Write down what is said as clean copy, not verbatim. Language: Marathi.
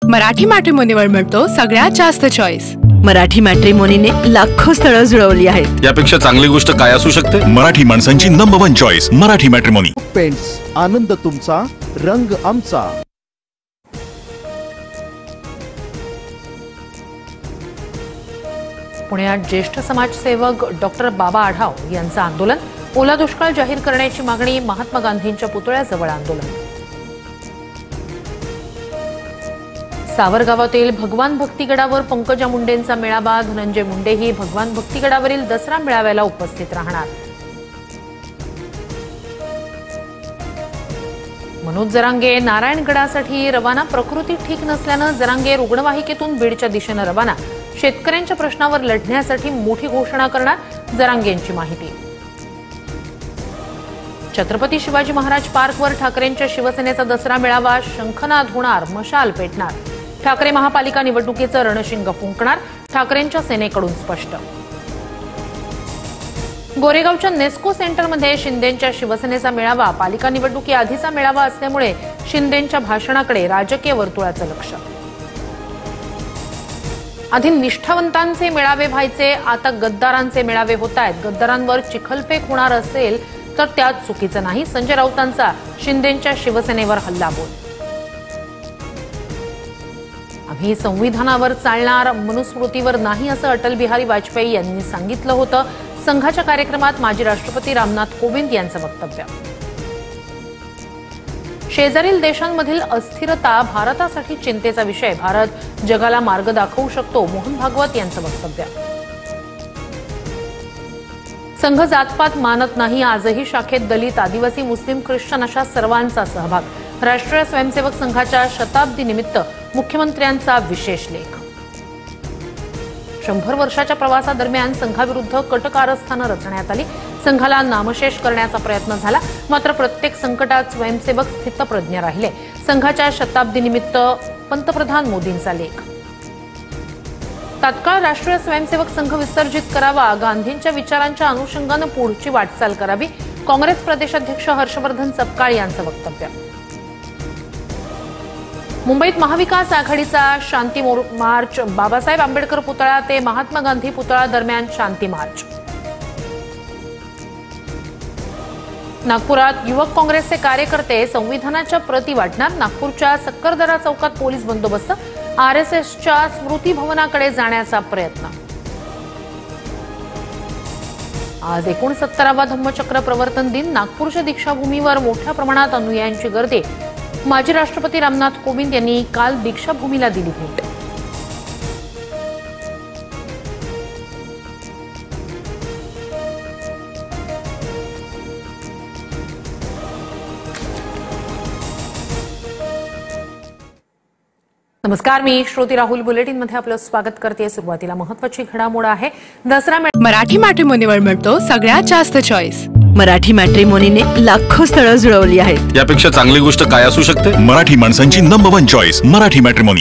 मराठी मॅट्रिमोनीवर मिळतो सगळ्यात जास्त चॉईस। मराठी मॅट्रिमोनीने लाखो स्थळं जुळवली आहेत। यापेक्षा चांगली गोष्ट काय असू शकते? मराठी माणसांची number 1 choice Marathi matrimony. Paints, आनंद तुमचा, रंग आमचा। पुण्यात ज्येष्ठ समाजसेवक डॉक्टर बाबा आढाव यांचं आंदोलन। ओला दुष्काळ जाहीर करण्याची मागणी, महात्मा गांधींच्या पुतळ्याजवळ आंदोलन। सावरगावातील भगवान भक्तिगडावर पंकजा मुंडेंचा मेळावा, धनंजय मुंडेही भगवान भक्तिगडावरील दसरा मेळाव्याला उपस्थित राहणार। मनोज जरांगे नारायणगडासाठी रवाना, प्रकृती ठीक नसल्यानं जरांगे रुग्णवाहिकेतून बीडच्या दिशेनं रवाना। शेतकऱ्यांच्या प्रश्नावर लढण्यासाठी मोठी घोषणा करणार, जरांगेंची माहिती। छत्रपती शिवाजी महाराज पार्कवर ठाकरेंच्या शिवसेनेचा दसरा मेळावा, शंखनाद होणार, मशाल पेटणार। ठाकरे महापालिका निवडणुकीचं रणशिंग फुंकणार, ठाकरेंच्या सेनेकडून स्पष्ट। गोरेगावच्या नेस्को सेंटरमध्ये शिंदेंच्या शिवसेनेचा मेळावा, पालिका निवडणुकीआधीचा मेळावा असल्यामुळे शिंदेंच्या भाषणाकडे राजकीय वर्तुळाचं लक्ष। आधी निष्ठावंतांचे मेळावे व्हायचे, आता गद्दारांचे मेळावे होत आहेत। गद्दारांवर चिखलफेक होणार असेल तर त्यात चुकीचं नाही, संजय राऊतांचा शिंदेंच्या शिवसेनेवर हल्लाबोल। आम्ही संविधानावर चालणार, मनुस्मृतीवर नाही, असं अटल बिहारी वाजपेयी यांनी सांगितलं होतं। संघाच्या कार्यक्रमात माजी राष्ट्रपती रामनाथ कोविंद यांचं वक्तव्य। शेजारील देशांमधील अस्थिरता भारतासाठी चिंतेचा विषय, भारत जगाला मार्ग दाखवू शकतो, मोहन भागवत यांचं वक्तव्य। संघ जातपात मानत नाही, आजही शाखेत दलित, आदिवासी, मुस्लिम, ख्रिश्चन अशा सर्वांचा सहभाग। राष्ट्रीय स्वयंसेवक संघाच्या शताब्दी निमित्त मुख्यमंत्र्यांचा विशेष लेख। 100 वर्षाच्या प्रवासादरम्यान संघाविरुद्ध कट कारस्थानं रचण्यात आली, संघाला नामशेष करण्याचा प्रयत्न झाला, मात्र प्रत्येक संकटात स्वयंसेवक स्थितप्रज्ञ राहिले। संघाच्या शताब्दी निमित्त पंतप्रधान मोदींचा लेख। तात्काळ राष्ट्रीय स्वयंसेवक संघ विसर्जित करावा, गांधींच्या विचारांच्या अनुषंगानं पुढची वाटचाल करावी, काँग्रेस प्रदेशाध्यक्ष हर्षवर्धन सपकाळ यांचं वक्तव्य। मुंबईत महाविकास आघाडीचा शांती मार्च, बाबासाहेब आंबेडकर पुतळा ते महात्मा गांधी पुतळा दरम्यान शांती मार्च। नागपुरात युवक काँग्रेसचे कार्यकर्ते संविधानाच्या प्रती वाटणार, नागपूरच्या सक्करदरा चौकात पोलीस बंदोबस्त, आरएसएसच्या स्मृती भवनाकडे जाण्याचा प्रयत्न। आज 69वा धम्मचक्र प्रवर्तन दिन, नागपूरच्या दीक्षाभूमीवर मोठ्या प्रमाणात अनुयायांची गर्दी। माजी राष्ट्रपती रामनाथ कोविंद यांनी काल दीक्षाभूमीला दिली भेट। नमस्कार, मी श्रोती राहुल बुलेटिन मध्ये आपलं स्वागत करते। सुरुवातीला महत्त्वाची घडामोड आहे। दसरा मराठी मॅट्रिमोनीवर मिळतो सगळ्यात जास्त चॉईस। मराठी मॅट्रिमोनीने लाखो स्थळं जुळवली आहेत। यापेक्षा चांगली गोष्ट काय असू शकते? मराठी माणसांची नंबर 1 चॉईस मराठी मॅट्रिमोनी।